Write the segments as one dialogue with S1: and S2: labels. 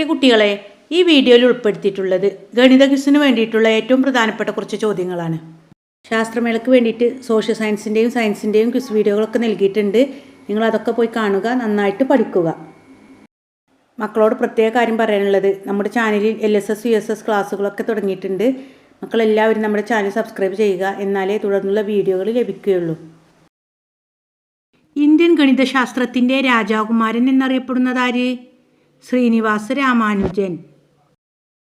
S1: പ്രിയ കുട്ടികളെ, ഈ വീഡിയോയിൽ ഉൾപ്പെടുത്തിയിട്ടുള്ളത് ഗണിത ക്വിസിന് വേണ്ടിയിട്ടുള്ള ഏറ്റവും പ്രധാനപ്പെട്ട കുറച്ച് ചോദ്യങ്ങളാണ്. ശാസ്ത്രമേളയ്ക്ക് വേണ്ടിയിട്ട് സോഷ്യൽ സയൻസിൻ്റെയും സയൻസിൻ്റെയും ക്വിസ് വീഡിയോകളൊക്കെ നൽകിയിട്ടുണ്ട്. നിങ്ങളതൊക്കെ പോയി കാണുക, നന്നായിട്ട് പഠിക്കുക. മക്കളോട് പ്രത്യേക കാര്യം പറയാനുള്ളത്, നമ്മുടെ ചാനലിൽ LSS USS ക്ലാസ്സുകളൊക്കെ തുടങ്ങിയിട്ടുണ്ട്. മക്കളെല്ലാവരും നമ്മുടെ ചാനൽ സബ്സ്ക്രൈബ് ചെയ്യുക, എന്നാലേ തുടർന്നുള്ള വീഡിയോകൾ ലഭിക്കുകയുള്ളൂ. ഇന്ത്യൻ ഗണിതശാസ്ത്രത്തിൻ്റെ രാജകുമാരൻ എന്നറിയപ്പെടുന്നതാര്? ശ്രീനിവാസ രാമാനുജൻ.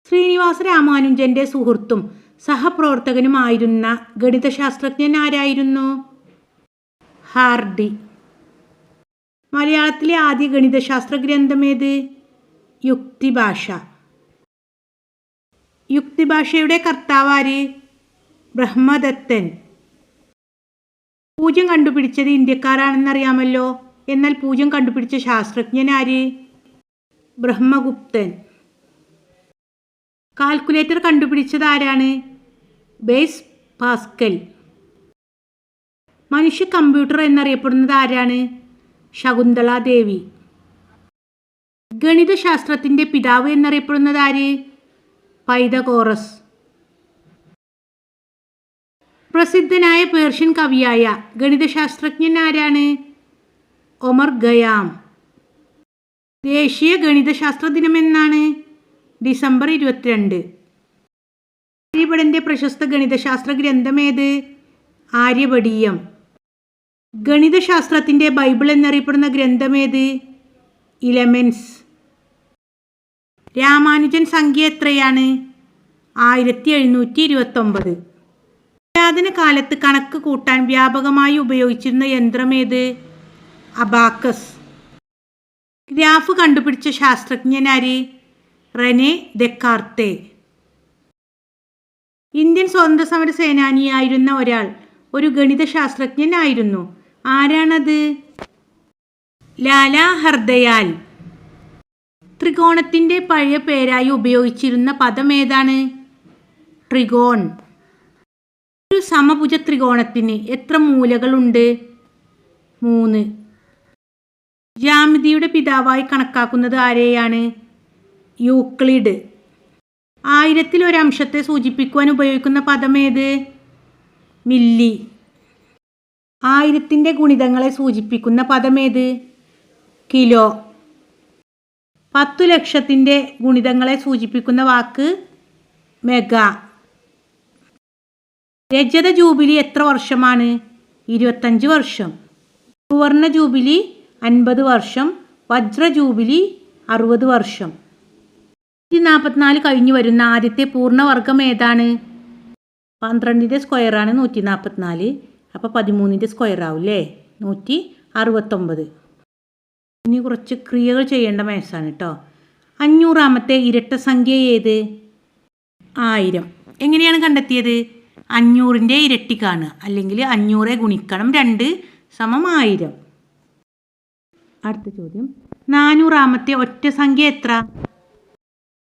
S1: ശ്രീനിവാസ രാമാനുജൻ്റെ സുഹൃത്തും സഹപ്രവർത്തകനുമായിരുന്ന ഗണിതശാസ്ത്രജ്ഞൻ ആരായിരുന്നു? ഹാർഡി. മലയാളത്തിലെ ആദ്യ ഗണിതശാസ്ത്ര ഗ്രന്ഥമേത്? യുക്തിഭാഷ. യുക്തിഭാഷയുടെ കർത്താവാര്? ബ്രഹ്മദത്തൻ. പൂജ്യം കണ്ടുപിടിച്ചത് ഇന്ത്യക്കാരാണെന്നറിയാമല്ലോ. എന്നാൽ പൂജ്യം കണ്ടുപിടിച്ച ശാസ്ത്രജ്ഞൻ ആര്? ബ്രഹ്മഗുപ്തൻ. കാൽക്കുലേറ്റർ കണ്ടുപിടിച്ചത് ആരാണ്? Base Pascal. മനുഷ്യ കമ്പ്യൂട്ടർ എന്നറിയപ്പെടുന്നത് ആരാണ്? ശകുന്തള ദേവി. ഗണിതശാസ്ത്രത്തിൻ്റെ പിതാവ് എന്നറിയപ്പെടുന്നത് ആര്? പൈതഗോറസ്. പ്രസിദ്ധനായ പേർഷ്യൻ കവിയായ ഗണിതശാസ്ത്രജ്ഞൻ ആരാണ്? ഒമർ ഖയാം. ദേശീയ ഗണിതശാസ്ത്ര ദിനമെന്നാണ്? ഡിസംബർ 22. ആര്യഭടൻ്റെ പ്രശസ്ത ഗണിതശാസ്ത്ര ഗ്രന്ഥമേത്? ആര്യഭടീയം. ഗണിതശാസ്ത്രത്തിൻ്റെ ബൈബിൾ എന്നറിയപ്പെടുന്ന ഗ്രന്ഥമേത്? ഇലമെൻസ്. രാമാനുജൻ സംഖ്യ എത്രയാണ്? 1729. പുരാതന കാലത്ത് കണക്ക് കൂട്ടാൻ വ്യാപകമായി ഉപയോഗിച്ചിരുന്ന യന്ത്രമേത്? അബാക്കസ്. ഗ്രാഫ് കണ്ടുപിടിച്ച ശാസ്ത്രജ്ഞനാര്? റെനെ ദെക്കാർത്തെ. ഇന്ത്യൻ സ്വാതന്ത്ര്യ സമര സേനാനിയായിരുന്ന ഒരാൾ ഒരു ഗണിതശാസ്ത്രജ്ഞനായിരുന്നു. ആരാണത്? ലാലാ ഹർദയാൽ. ത്രികോണത്തിൻ്റെ പഴയ പേരായി ഉപയോഗിച്ചിരുന്ന പദം ഏതാണ്? ട്രിഗോൺ. ഒരു സമഭുജ ത്രികോണത്തിന് എത്ര മൂലകളുണ്ട്? 3. ജ്യാമിതിയുടെ പിതാവായി കണക്കാക്കുന്നത് ആരെയാണ്? യൂക്ലിഡ്. 1000-ൽ ഒരു അംശത്തെ സൂചിപ്പിക്കുവാൻ ഉപയോഗിക്കുന്ന പദമേത്? മില്ലി. 1000-ൻ്റെ ഗുണിതങ്ങളെ സൂചിപ്പിക്കുന്ന പദമേത്? കിലോ. 10 ലക്ഷത്തിൻ്റെ ഗുണിതങ്ങളെ സൂചിപ്പിക്കുന്ന വാക്ക് മെഗാ. രജത ജൂബിലി എത്ര വർഷമാണ്? 25 വർഷം. സുവർണ ജൂബിലി 50 വർഷം. വജ്ര ജൂബിലി 60 വർഷം. 144 കഴിഞ്ഞു വരുന്ന ആദ്യത്തെ പൂർണ്ണവർഗം ഏതാണ്? 12-ൻ്റെ സ്ക്വയറാണ് 144. അപ്പോൾ 13-ൻ്റെ സ്ക്വയർ ആവും അല്ലേ? 169. ഇനി കുറച്ച് ക്രിയകൾ ചെയ്യേണ്ട മാത്സാണ് കേട്ടോ. 500-ാമത്തെ ഇരട്ട സംഖ്യ ഏത്? 1000. എങ്ങനെയാണ് കണ്ടെത്തിയത്? 500-ൻ്റെ ഇരട്ടി കാണുക, അല്ലെങ്കിൽ 500 ഗുണിക്കണം 2 = 1000. അടുത്ത ചോദ്യം, 400-ാമത്തെ ഒറ്റ സംഖ്യ എത്ര?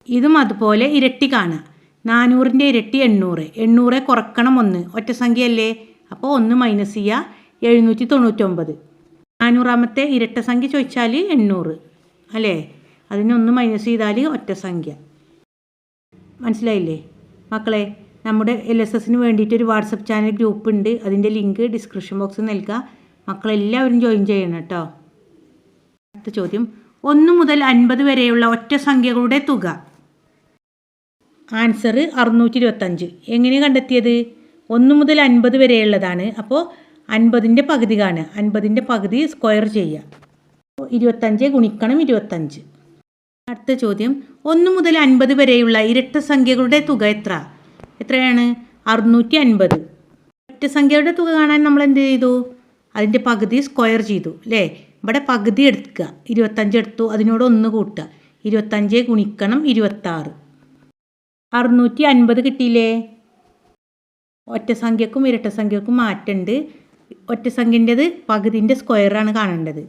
S1: ഇതും അതുപോലെ ഇരട്ടി കാണുക. 400-ൻ്റെ ഇരട്ടി 800. 800 കുറക്കണം 1, ഒറ്റ സംഖ്യയല്ലേ? അപ്പോൾ 1 മൈനസ് ചെയ്യുക, 799. 400-ാമത്തെ ഇരട്ട സംഖ്യ ചോദിച്ചാൽ 800 അല്ലേ? അതിന് 1 മൈനസ് ചെയ്താൽ ഒറ്റ സംഖ്യ. മനസ്സിലായില്ലേ മക്കളെ? നമ്മുടെ LSSന് വേണ്ടിയിട്ടൊരു വാട്സപ്പ് ചാനൽ ഗ്രൂപ്പ് ഉണ്ട്. അതിൻ്റെ ലിങ്ക് ഡിസ്ക്രിപ്ഷൻ ബോക്സിൽ നൽകുക. മക്കളെല്ലാവരും ജോയിൻ ചെയ്യണം കേട്ടോ. അടുത്ത ചോദ്യം, 1 മുതൽ 50 വരെയുള്ള ഒറ്റ സംഖ്യകളുടെ തുക. ആൻസർ 625. എങ്ങനെ കണ്ടെത്തിയത്? 1 മുതൽ 50 വരെയുള്ളതാണ്. അപ്പോൾ 50-ൻ്റെ പകുതി കാണുക. 50-ൻ്റെ പകുതി സ്ക്വയർ ചെയ്യുക. 25 ഗുണിക്കണം 25. അടുത്ത ചോദ്യം, 1 മുതൽ 50 വരെയുള്ള ഇരട്ട സംഖ്യകളുടെ തുക എത്രയാണ്? 650. ഒറ്റ സംഖ്യയുടെ തുക കാണാൻ നമ്മൾ എന്ത് ചെയ്തു? അതിൻ്റെ പകുതി സ്ക്വയർ ചെയ്തു അല്ലേ? ഇവിടെ പകുതി എടുക്കുക, 25 എടുത്തു, അതിനോട് 1 കൂട്ടുക. 25 ഗുണിക്കണം 26. 650 കിട്ടിയില്ലേ? ഒറ്റ സംഖ്യക്കും ഇരട്ട സംഖ്യക്കും മാറ്റമുണ്ട്. ഒറ്റ സംഖ്യൻ്റെത് പകുതിൻ്റെ സ്ക്വയറാണ് കാണേണ്ടത്.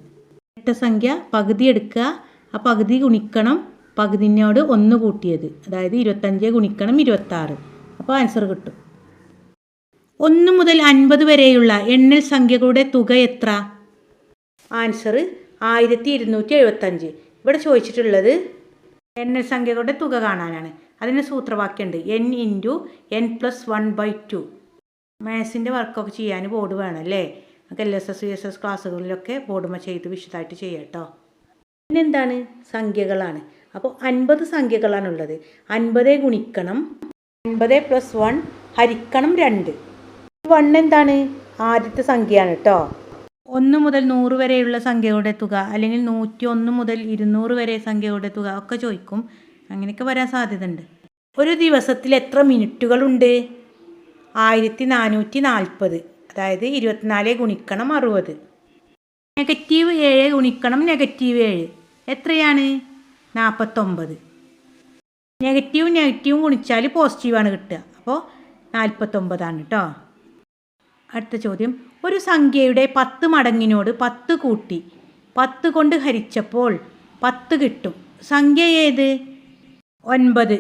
S1: ഇരട്ട സംഖ്യ പകുതി എടുക്കുക, ആ പകുതി ഗുണിക്കണം പകുതിനോട് 1 കൂട്ടിയത്, അതായത് 25 ഗുണിക്കണം 26. അപ്പോൾ ആൻസർ കിട്ടും. 1 മുതൽ 50 വരെയുള്ള എണ്ണൽ സംഖ്യകളുടെ തുക എത്ര? ആൻസർ 1275. ഇവിടെ ചോദിച്ചിട്ടുള്ളത് എണ്ണൽ സംഖ്യകളുടെ തുക കാണാനാണ്. അതിന് സൂത്രവാക്യമുണ്ട് n × n+1/2. മാത്സിൻ്റെ വർക്കൊക്കെ ചെയ്യാൻ ബോർഡ് വേണം അല്ലേ? നമുക്ക് LSS USS ക്ലാസ്സുകളിലൊക്കെ ബോർഡുമ ചെയ്ത് വിശദമായിട്ട് ചെയ്യാം കേട്ടോ. പിന്നെന്താണ്? സംഖ്യകളാണ്. അപ്പോൾ 50 സംഖ്യകളാണുള്ളത്. 50 ഗുണിക്കണം 50+1 ഹരിക്കണം 2. 1 എന്താണ്? ആദ്യത്തെ സംഖ്യയാണ് കേട്ടോ. 1 മുതൽ 100 വരെയുള്ള സംഖ്യകളുടെ തുക അല്ലെങ്കിൽ 101 മുതൽ 200 വരെ സംഖ്യകളുടെ തുക ഒക്കെ ചോദിക്കും. അങ്ങനെയൊക്കെ വരാൻ സാധ്യതയുണ്ട്. ഒരു ദിവസത്തിൽ എത്ര മിനിറ്റുകളുണ്ട്? 1440. അതായത് 24 ഗുണിക്കണം 60. -7 ഗുണിക്കണം -7 എത്രയാണ്? 49. നെഗറ്റീവും ഗുണിച്ചാൽ പോസിറ്റീവാണ് കിട്ടുക. അപ്പോൾ 49 കേട്ടോ. അടുത്ത ചോദ്യം, ഒരു സംഖ്യയുടെ 10 മടങ്ങിനോട് 10 കൂട്ടി 10 കൊണ്ട് ഹരിച്ചപ്പോൾ 10 കിട്ടും. സംഖ്യ ഏത്? 9.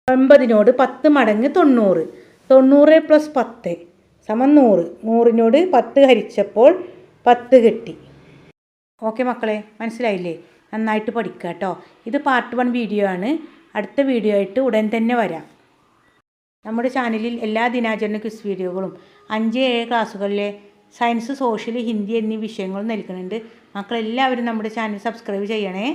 S1: 9നോട് 10 മടങ്ങ് 90. 90 + 10 = 100. 100നോട് 10 ഹരിച്ചപ്പോൾ 10 കിട്ടി. ഓക്കെ മക്കളെ, മനസ്സിലായില്ലേ? നന്നായിട്ട് പഠിക്കുക കേട്ടോ. ഇത് പാർട്ട് 1 വീഡിയോ ആണ്. അടുത്ത വീഡിയോ ആയിട്ട് ഉടൻ തന്നെ വരാം. നമ്മുടെ ചാനലിൽ എല്ലാ ദിനാചരണ ക്വിസ് വീഡിയോകളും 5, 7 ക്ലാസ്സുകളിലെ സയൻസ്, സോഷ്യൽ, ഹിന്ദി എന്നീ വിഷയങ്ങളും നൽകുന്നുണ്ട്. മക്കളെല്ലാവരും നമ്മുടെ ചാനൽ സബ്സ്ക്രൈബ് ചെയ്യണേ.